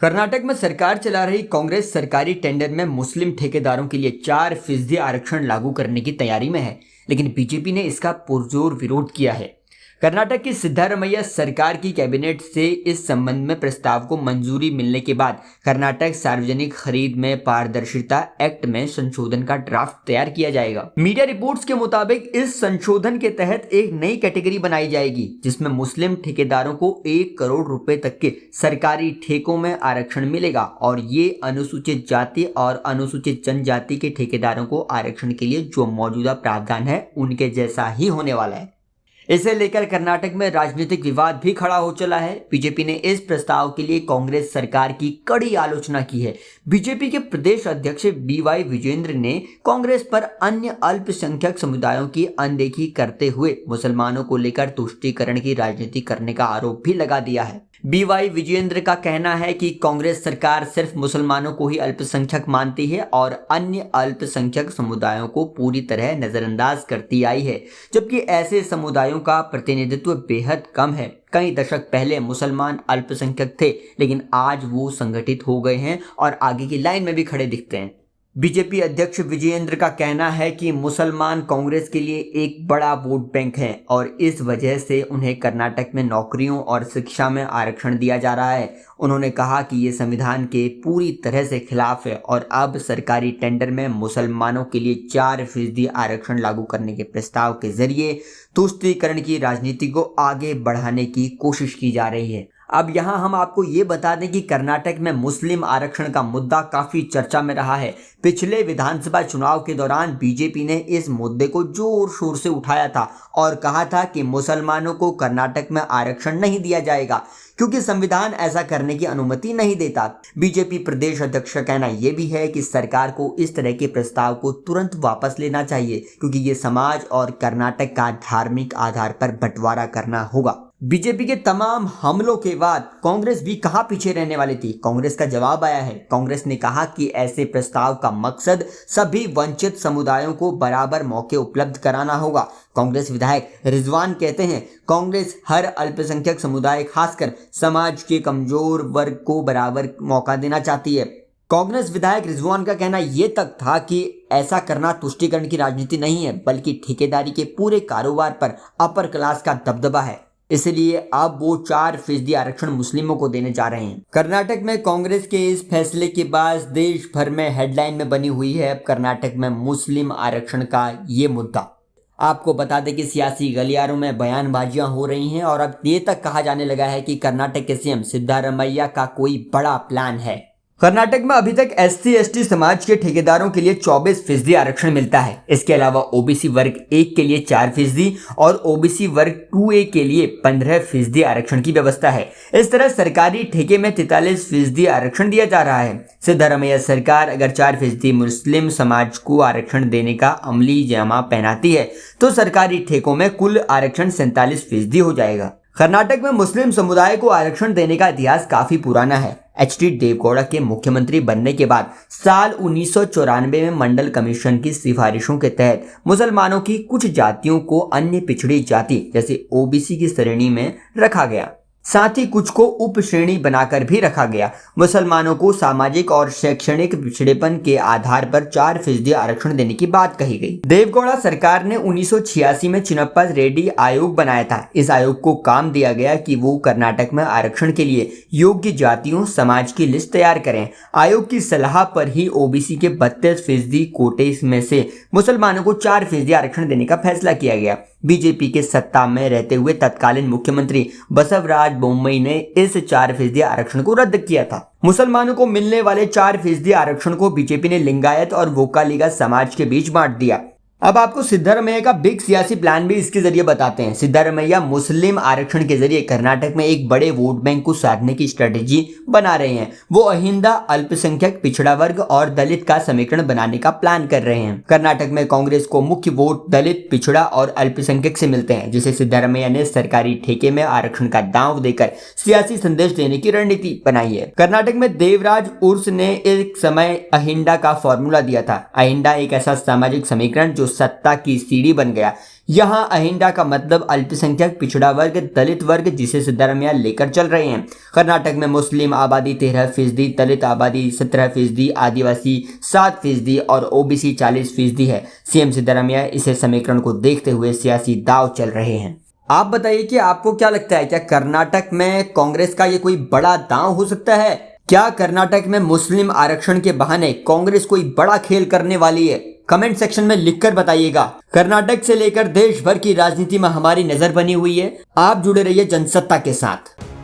कर्नाटक में सरकार चला रही कांग्रेस सरकारी टेंडर में मुस्लिम ठेकेदारों के लिए 4% आरक्षण लागू करने की तैयारी में है, लेकिन बीजेपी ने इसका पुरजोर विरोध किया है। कर्नाटक की सिद्धारमैया सरकार की कैबिनेट से इस संबंध में प्रस्ताव को मंजूरी मिलने के बाद कर्नाटक सार्वजनिक खरीद में पारदर्शिता एक्ट में संशोधन का ड्राफ्ट तैयार किया जाएगा। मीडिया रिपोर्ट्स के मुताबिक इस संशोधन के तहत एक नई कैटेगरी बनाई जाएगी जिसमें मुस्लिम ठेकेदारों को 1 करोड़ रुपए तक के सरकारी ठेकों में आरक्षण मिलेगा और ये अनुसूचित जाति और अनुसूचित जनजाति के ठेकेदारों को आरक्षण के लिए जो मौजूदा प्रावधान है उनके जैसा ही होने वाला है। इसे लेकर कर्नाटक में राजनीतिक विवाद भी खड़ा हो चला है। बीजेपी ने इस प्रस्ताव के लिए कांग्रेस सरकार की कड़ी आलोचना की है। बीजेपी के प्रदेश अध्यक्ष BY विजेंद्र ने कांग्रेस पर अन्य अल्पसंख्यक समुदायों की अनदेखी करते हुए मुसलमानों को लेकर तुष्टीकरण की राजनीति करने का आरोप भी लगा दिया है। BY विजेंद्र का कहना है कि कांग्रेस सरकार सिर्फ मुसलमानों को ही अल्पसंख्यक मानती है और अन्य अल्पसंख्यक समुदायों को पूरी तरह नजरअंदाज करती आई है, जबकि ऐसे समुदायों का प्रतिनिधित्व बेहद कम है। कई दशक पहले मुसलमान अल्पसंख्यक थे, लेकिन आज वो संगठित हो गए हैं और आगे की लाइन में भी खड़े दिखते हैं। बीजेपी अध्यक्ष विजेंद्र का कहना है कि मुसलमान कांग्रेस के लिए एक बड़ा वोट बैंक है और इस वजह से उन्हें कर्नाटक में नौकरियों और शिक्षा में आरक्षण दिया जा रहा है। उन्होंने कहा कि ये संविधान के पूरी तरह से खिलाफ है और अब सरकारी टेंडर में मुसलमानों के लिए 4% आरक्षण लागू करने के प्रस्ताव के जरिए तुष्टीकरण की राजनीति को आगे बढ़ाने की कोशिश की जा रही है। अब यहाँ हम आपको ये बता दें कि कर्नाटक में मुस्लिम आरक्षण का मुद्दा काफी चर्चा में रहा है। पिछले विधानसभा चुनाव के दौरान बीजेपी ने इस मुद्दे को जोर शोर से उठाया था और कहा था कि मुसलमानों को कर्नाटक में आरक्षण नहीं दिया जाएगा क्योंकि संविधान ऐसा करने की अनुमति नहीं देता। बीजेपी प्रदेश अध्यक्ष का कहना यह भी है कि सरकार को इस तरह के प्रस्ताव को तुरंत वापस लेना चाहिए क्योंकि ये समाज और कर्नाटक का धार्मिक आधार पर बंटवारा करना होगा। बीजेपी के तमाम हमलों के बाद कांग्रेस भी कहां पीछे रहने वाली थी। कांग्रेस का जवाब आया है। कांग्रेस ने कहा कि ऐसे प्रस्ताव का मकसद सभी वंचित समुदायों को बराबर मौके उपलब्ध कराना होगा। कांग्रेस विधायक रिजवान कहते हैं, कांग्रेस हर अल्पसंख्यक समुदाय खासकर समाज के कमजोर वर्ग को बराबर मौका देना चाहती है। कांग्रेस विधायक रिजवान का कहना यह तक था कि ऐसा करना तुष्टीकरण की राजनीति नहीं है बल्कि ठेकेदारी के पूरे कारोबार पर अपर क्लास का दबदबा है, इसलिए अब वो 4% आरक्षण मुस्लिमों को देने जा रहे हैं। कर्नाटक में कांग्रेस के इस फैसले के बाद देश भर में हेडलाइन में बनी हुई है अब कर्नाटक में मुस्लिम आरक्षण का ये मुद्दा। आपको बता दें कि सियासी गलियारों में बयानबाजियां हो रही हैं और अब ये तक कहा जाने लगा है कि कर्नाटक के CM सिद्धारमैया का कोई बड़ा प्लान है। कर्नाटक में अभी तक SC/ST समाज के ठेकेदारों के लिए 24% आरक्षण मिलता है। इसके अलावा OBC वर्ग 1 के लिए 4% और OBC वर्ग 2A के लिए 15% आरक्षण की व्यवस्था है। इस तरह सरकारी ठेके में 43% आरक्षण दिया जा रहा है। सिद्धारमैया सरकार अगर 4% मुस्लिम समाज को आरक्षण देने का अमली जामा पहनाती है तो सरकारी ठेकों में कुल आरक्षण 47% हो जाएगा। कर्नाटक में मुस्लिम समुदाय को आरक्षण देने का इतिहास काफी पुराना है। HD देवगौड़ा के मुख्यमंत्री बनने के बाद साल 1994 में मंडल कमीशन की सिफारिशों के तहत मुसलमानों की कुछ जातियों को अन्य पिछड़ी जाति जैसे OBC की श्रेणी में रखा गया, साथ ही कुछ को उप श्रेणी बनाकर भी रखा गया। मुसलमानों को सामाजिक और शैक्षणिक पिछड़ेपन के आधार पर 4% आरक्षण देने की बात कही गई। देवगौड़ा सरकार ने 1986 में चिन्नप्पा रेड्डी आयोग बनाया था। इस आयोग को काम दिया गया कि वो कर्नाटक में आरक्षण के लिए योग्य जातियों समाज की लिस्ट तैयार करें। आयोग की सलाह पर ही OBC के 32% कोटे में से मुसलमानों को 4% आरक्षण देने का फैसला किया गया। बीजेपी के सत्ता में रहते हुए तत्कालीन मुख्यमंत्री बसवराज बोम्मई ने इस 4% आरक्षण को रद्द किया था। मुसलमानों को मिलने वाले 4% आरक्षण को बीजेपी ने लिंगायत और वोकालिगा समाज के बीच बांट दिया। अब आपको सिद्धारमैया का बिग सियासी प्लान भी इसके जरिए बताते हैं। सिद्धारमैया मुस्लिम आरक्षण के जरिए कर्नाटक में एक बड़े वोट बैंक को साधने की स्ट्रेटेजी बना रहे हैं। वो अहिंदा, अल्पसंख्यक, पिछड़ा वर्ग और दलित का समीकरण बनाने का प्लान कर रहे हैं। कर्नाटक में कांग्रेस को मुख्य वोट दलित, पिछड़ा और अल्पसंख्यक से मिलते हैं, जिसे सिद्धारमैया ने सरकारी ठेके में आरक्षण का दांव देकर सियासी संदेश देने की रणनीति बनाई है। कर्नाटक में देवराज उर्स ने एक समय अहिंदा का फॉर्मूला दिया था। अहिंदा एक ऐसा सामाजिक समीकरण जो जो सत्ता की सीढ़ी बन गया। यहाँ अहिंदा का मतलब अल्पसंख्यक, पिछड़ा वर्ग, दलित वर्ग, जिसे सिद्धारमैया लेकर चल रहे हैं। कर्नाटक में मुस्लिम आबादी 13%, दलित आबादी 17%, आदिवासी 7% और ओबीसी 40% है। सीएम सिद्धारमैया इसे समीकरण को देखते हुए सियासी दांव चल रहे हैं। आप बताइए कि आपको क्या लगता है, क्या कर्नाटक में कांग्रेस का ये कोई बड़ा दांव हो सकता है? क्या कर्नाटक में मुस्लिम आरक्षण के बहाने कांग्रेस कोई बड़ा खेल करने वाली है? कमेंट सेक्शन में लिखकर बताइएगा। कर्नाटक से लेकर देश भर की राजनीति में हमारी नजर बनी हुई है। आप जुड़े रहिए जनसत्ता के साथ।